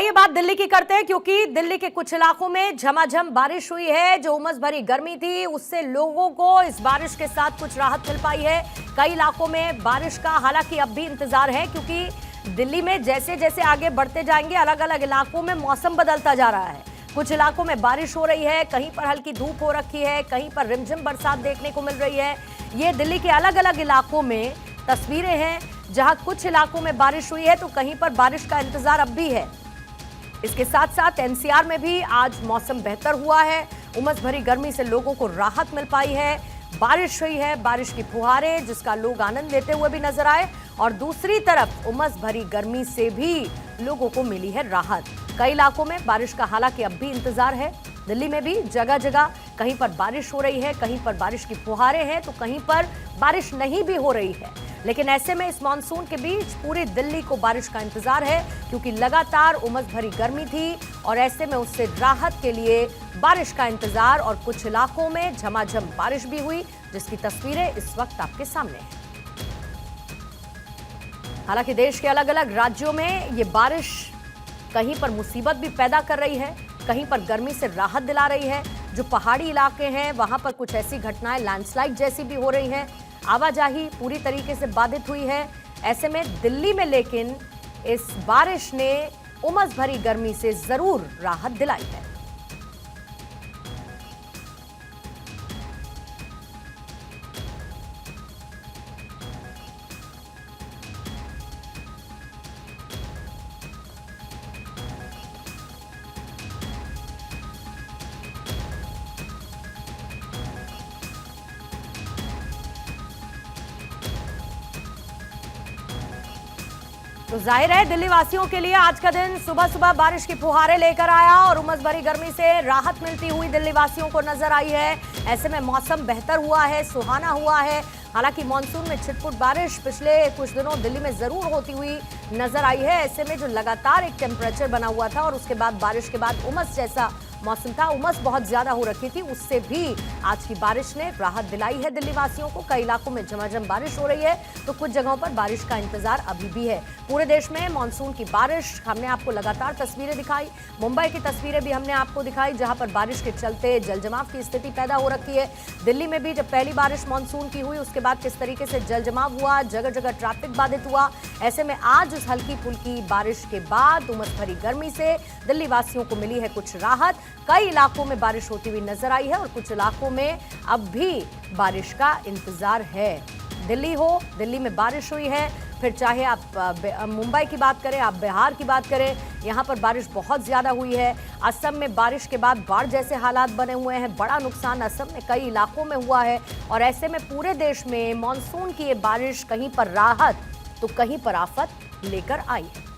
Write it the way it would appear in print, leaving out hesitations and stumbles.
आइए बात दिल्ली की करते हैं, क्योंकि दिल्ली के कुछ इलाकों में झमाझम बारिश हुई है। जो उमस भरी गर्मी थी उससे लोगों को इस बारिश के साथ कुछ राहत मिल पाई है। कई इलाकों में बारिश का हालांकि अब भी इंतजार है, क्योंकि दिल्ली में जैसे जैसे आगे बढ़ते जाएंगे अलग अलग इलाकों में मौसम बदलता जा रहा है। कुछ इलाकों में बारिश हो रही है, कहीं पर हल्की धूप हो रखी है, कहीं पर रिमझिम बरसात देखने को मिल रही है। ये दिल्ली के अलग अलग इलाकों में तस्वीरें हैं, जहां कुछ इलाकों में बारिश हुई है तो कहीं पर बारिश का इंतजार अब भी है। इसके साथ साथ एनसीआर में भी आज मौसम बेहतर हुआ है। उमस भरी गर्मी से लोगों को राहत मिल पाई है। बारिश हुई है, बारिश की फुहारें जिसका लोग आनंद लेते हुए भी नजर आए, और दूसरी तरफ उमस भरी गर्मी से भी लोगों को मिली है राहत। कई इलाकों में बारिश का हालांकि अब भी इंतजार है। दिल्ली में भी जगह जगह कहीं पर बारिश हो रही है, कहीं पर बारिश की फुहारें हैं तो कहीं पर बारिश नहीं भी हो रही है। लेकिन ऐसे में इस मानसून के बीच पूरी दिल्ली को बारिश का इंतजार है, क्योंकि लगातार उमस भरी गर्मी थी और ऐसे में उससे राहत के लिए बारिश का इंतजार, और कुछ इलाकों में झमाझम बारिश भी हुई, जिसकी तस्वीरें इस वक्त आपके सामने हैं। हालांकि देश के अलग अलग राज्यों में ये बारिश कहीं पर मुसीबत भी पैदा कर रही है, कहीं पर गर्मी से राहत दिला रही है। जो पहाड़ी इलाके हैं वहां पर कुछ ऐसी घटनाएं लैंडस्लाइड जैसी भी हो रही हैं। आवाजाही पूरी तरीके से बाधित हुई है। ऐसे में दिल्ली में लेकिन इस बारिश ने उमस भरी गर्मी से जरूर राहत दिलाई है। तो जाहिर है दिल्ली वासियों के लिए आज का दिन सुबह सुबह बारिश की फुहारें लेकर आया और उमस भरी गर्मी से राहत मिलती हुई दिल्ली वासियों को नजर आई है। ऐसे में मौसम बेहतर हुआ है, सुहाना हुआ है। हालांकि मानसून में छिटपुट बारिश पिछले कुछ दिनों दिल्ली में जरूर होती हुई नजर आई है। ऐसे में जो लगातार एक टेम्परेचर बना हुआ था और उसके बाद बारिश के बाद उमस जैसा मौसम था, उमस बहुत ज्यादा हो रखी थी, उससे भी आज की बारिश ने राहत दिलाई है दिल्ली वासियों को। कई इलाकों में झमाझम बारिश हो रही है तो कुछ जगहों पर बारिश का इंतजार अभी भी है। पूरे देश में मानसून की बारिश हमने आपको लगातार तस्वीरें दिखाई। मुंबई की तस्वीरें भी हमने आपको दिखाई, जहां पर बारिश के चलते जलजमाव की स्थिति पैदा हो रखी है। दिल्ली में भी जब पहली बारिश मानसून की हुई उसके बाद किस तरीके से जलजमाव हुआ, जगह जगह ट्रैफिक बाधित हुआ। ऐसे में आज उस हल्की फुल्की बारिश के बाद उमस भरी गर्मी से दिल्ली वासियों को मिली है कुछ राहत। कई इलाकों में बारिश होती हुई नजर आई है और कुछ इलाकों में अब भी बारिश का इंतजार है। दिल्ली में बारिश हुई है, फिर चाहे आप मुंबई की बात करें, आप बिहार की बात करें, यहाँ पर बारिश बहुत ज्यादा हुई है। असम में बारिश के बाद बाढ़ जैसे हालात बने हुए हैं, बड़ा नुकसान असम में कई इलाकों में हुआ है। और ऐसे में पूरे देश में मानसून की ये बारिश कहीं पर राहत तो कहीं पर आफत लेकर आई है।